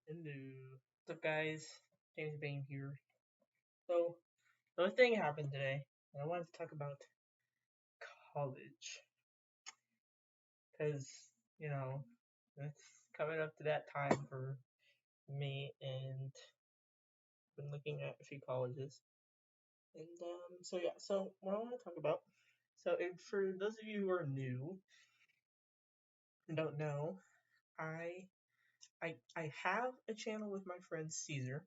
Hello. What's up, guys? James Bain here. So, the thing happened today, and I wanted to talk about college. Because, you know, it's coming up to that time for me, and I've been looking at a few colleges. So what I want to talk about. So, for those of you who are new and don't know, I, I have a channel with my friend Caesar.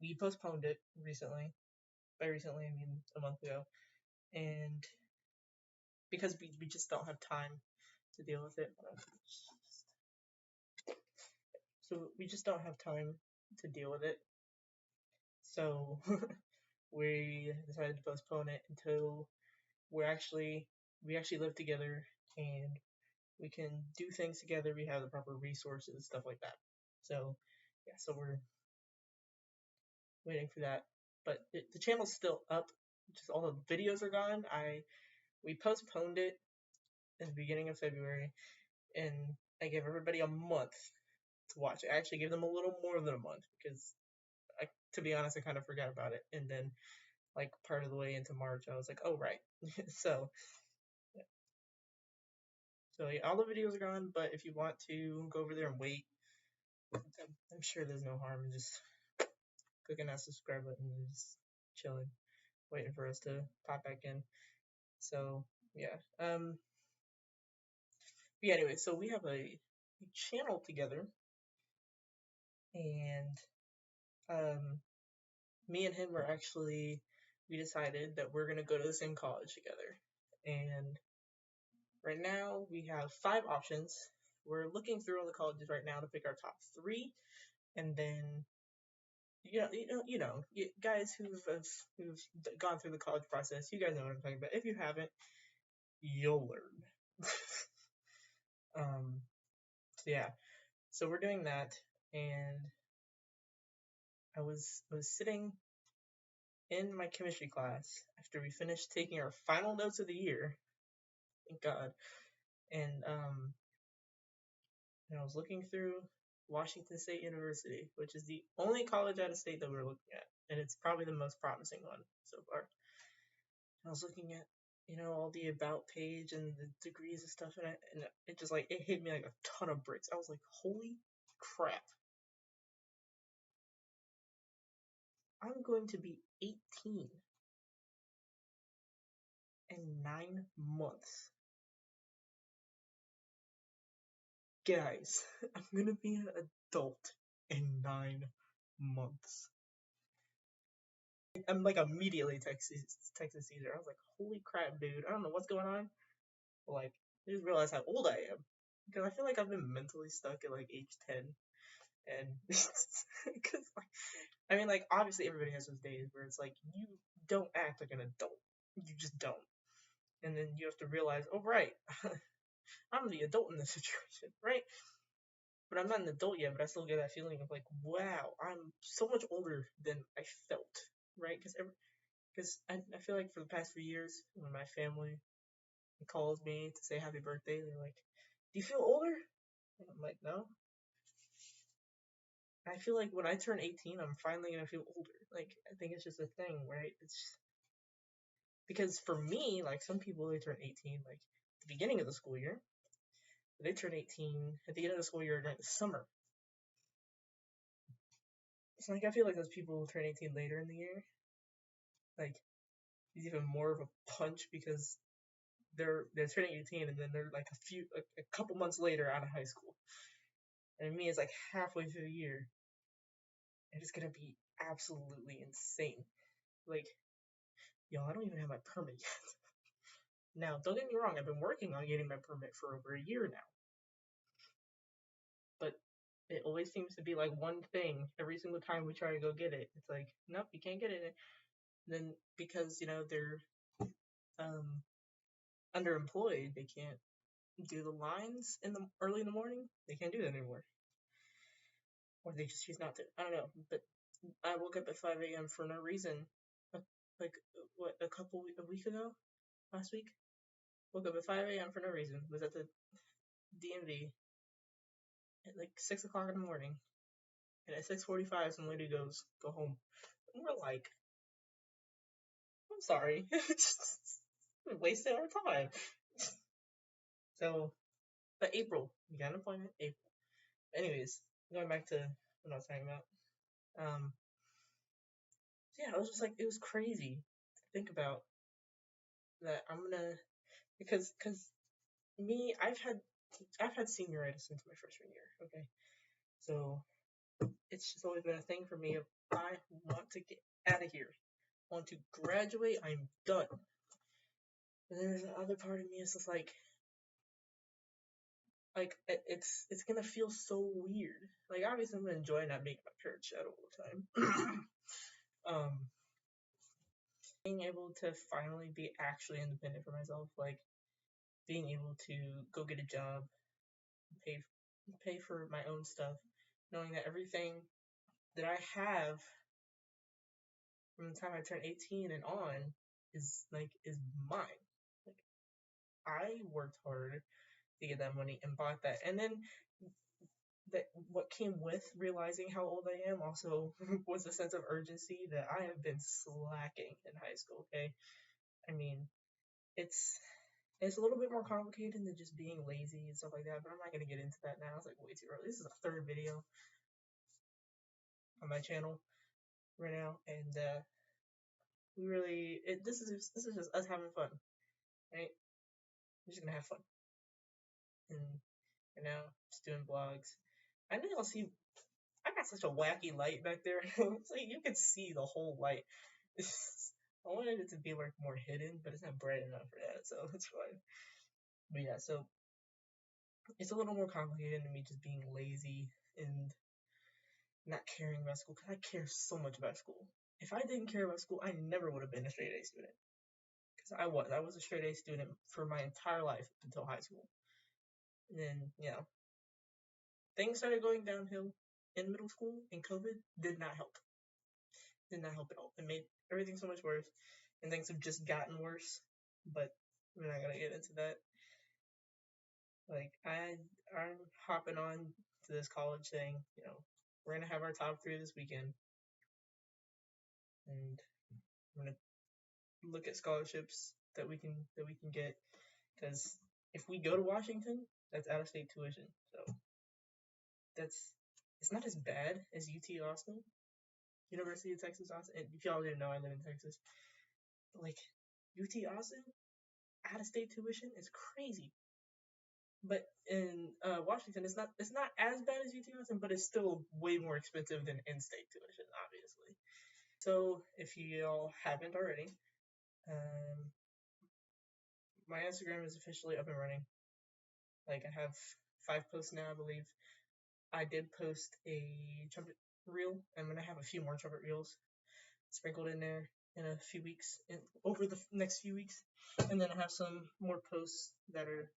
We postponed it recently. By recently, I mean a month ago. And because we just don't have time to deal with it. So we just don't have time to deal with it. So we decided to postpone it until we actually live together and we can do things together. We have the proper resources, stuff like that. So yeah, so we're waiting for that. But the channel's still up. Just all the videos are gone. We postponed it in the beginning of February, and I gave everybody a month to watch it. I actually gave them a little more than a month because, to be honest, I kind of forgot about it. And then, like part of the way into March, I was like, oh right. so, yeah. So yeah, all the videos are gone. But if you want to go over there and wait, I'm sure there's no harm in just clicking that subscribe button and just chilling, waiting for us to pop back in. So yeah. Yeah. Anyway, so we have a channel together, and um, me and him are actually we decided that we're gonna go to the same college together. And right now we have five options. We're looking through all the colleges right now to pick our top three, and then guys who've gone through the college process, you guys know what I'm talking about. If you haven't, you'll learn. um, so yeah, so we're doing that, and I was sitting in my chemistry class after we finished taking our final notes of the year. Thank God. And I was looking through Washington State University, which is the only college out of state that we're looking at, and it's probably the most promising one so far. I was looking at all the about page and the degrees and stuff, and it just like it hit me like a ton of bricks. I was like, holy crap! I'm going to be 18 in 9 months, guys. I'm gonna be an adult in 9 months. I'm like immediately texting Caesar. I was like, holy crap, dude. I don't know what's going on. But like, I just realized how old I am. Because I feel like I've been mentally stuck at like age 10. And, because, like, I mean, like, obviously everybody has those days where it's like, you don't act like an adult. You just don't. And then you have to realize, oh, right, I'm the adult in this situation, right? But I'm not an adult yet, but I still get that feeling of like, wow, I'm so much older than I felt, right? Because I feel like for the past few years, when my family calls me to say happy birthday, they're like, "Do you feel older?" And I'm like, "No." I feel like when I turn 18, I'm finally gonna feel older. Like I think it's just a thing, right? It's just, because for me, like some people they turn 18 like at the beginning of the school year, but they turn 18 at the end of the school year during the summer. So like I feel like those people who turn 18 later in the year, like it's even more of a punch because they're turning 18 and then they're like a couple months later out of high school. And me, it's like halfway through the year, and it's gonna be absolutely insane. Like, yo, I don't even have my permit yet. Now, don't get me wrong, I've been working on getting my permit for over a year now, but it always seems to be like one thing every single time we try to go get it. It's like, nope, you can't get it. And then because they're um underemployed, they can't do the lines in the early in the morning. They can't do that anymore, or they just choose not to. I don't know, but I woke up at 5 a.m. for no reason. uh, Like what, a week ago, last week. Woke up at 5 a.m. for no reason. Was at the DMV at like 6 o'clock in the morning. And at 6:45, some lady goes, "Go home." And we're like, "I'm sorry, we're wasting our time." So, but April, we got an appointment. April. Anyways, going back to what I was talking about. Yeah, it was just like it was crazy to think about that. I'm gonna because me, I've had senioritis since my freshman year. Okay, so it's just always been a thing for me. If I want to get out of here, I want to graduate, I'm done. And there's another part of me is just like it's gonna feel so weird. Like obviously I'm gonna enjoy not being my parent shadow all the time. Being able to finally be actually independent for myself, like being able to go get a job, pay pay for my own stuff, knowing that everything that I have from the time I turn 18 and on is mine. Like I worked hard to get that money and bought that, and then that what came with realizing how old I am also was a sense of urgency that I have been slacking in high school. Okay, I mean it's a little bit more complicated than just being lazy and stuff like that, but I'm not gonna get into that now. It's like way too early. This is the third video on my channel right now, and we really this is just us having fun, right? We're just gonna have fun, and just doing vlogs. I know y'all see. I got such a wacky light back there. It's like you can see the whole light. I wanted it to be like more hidden, but it's not bright enough for that, so it's fine. But yeah, so it's a little more complicated than me just being lazy and not caring about school, because I care so much about school. If I didn't care about school, I never would have been a straight A student. Because I was a straight A student for my entire life until high school. And then, things started going downhill in middle school, and COVID did not help. Did not help at all. It made everything so much worse, and things have just gotten worse. But we're not gonna get into that. Like I'm hopping on to this college thing. We're gonna have our top 3 this weekend, and I'm gonna look at scholarships that we can get, because if we go to Washington, that's out of state tuition. So it's not as bad as UT Austin, University of Texas Austin. And if y'all didn't know, I live in Texas. But like UT Austin, out of state tuition is crazy. But in Washington, it's not as bad as UT Austin, but it's still way more expensive than in-state tuition, obviously. So if y'all haven't already, my Instagram is officially up and running. Like I have 5 posts now, I believe. I did post a trumpet reel. I'm gonna have a few more trumpet reels sprinkled in there in a few weeks, over the next few weeks, and then I have some more posts that are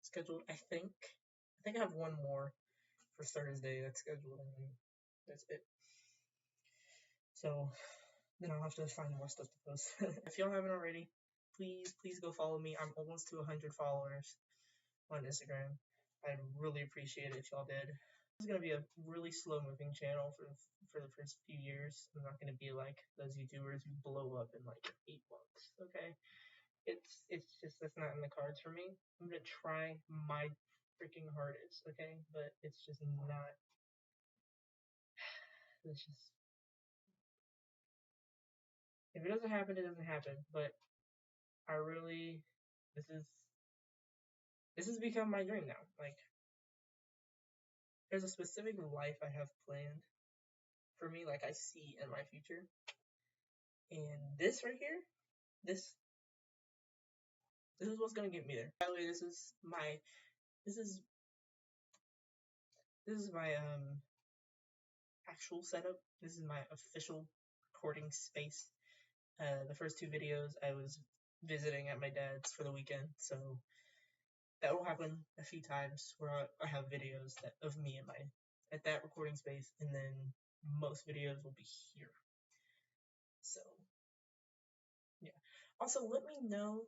scheduled. I think I have one more for Thursday that's scheduled, and then that's it. So then I'll have to find more stuff to post. If y'all haven't already, please go follow me. I'm almost to 100 followers on Instagram. I'd really appreciate it if y'all did. This is gonna be a really slow moving channel for the first few years. I'm not gonna be like those YouTubers who blow up in like 8 months. Okay, it's just that's not in the cards for me. I'm gonna try my freaking hardest. Okay, but it's just not. It's just, if it doesn't happen, it doesn't happen. But I really, this has become my dream now. Like there's a specific life I have planned for me, like I see in my future. And this right here, this is what's gonna get me there. By the way, this is my actual setup. This is my official recording space. The first 2 videos I was visiting at my dad's for the weekend, so that will happen a few times where I have videos of me at that recording space, and then most videos will be here. So yeah. Also, let me know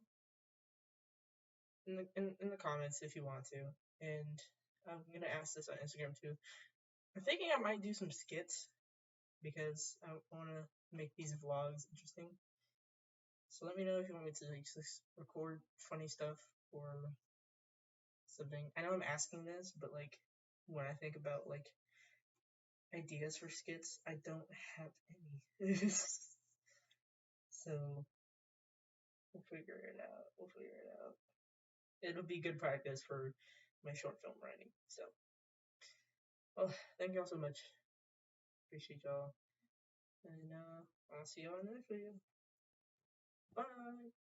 in the comments if you want to, and I'm gonna ask this on Instagram too. I'm thinking I might do some skits because I want to make these vlogs interesting. So let me know if you want me to like, just record funny stuff or something. I know I'm asking this, but like when I think about like ideas for skits, I don't have any. So we'll figure it out. We'll figure it out. It'll be good practice for my short film writing. So, well, thank y'all so much. Appreciate y'all. And I'll see y'all in the next video. Bye.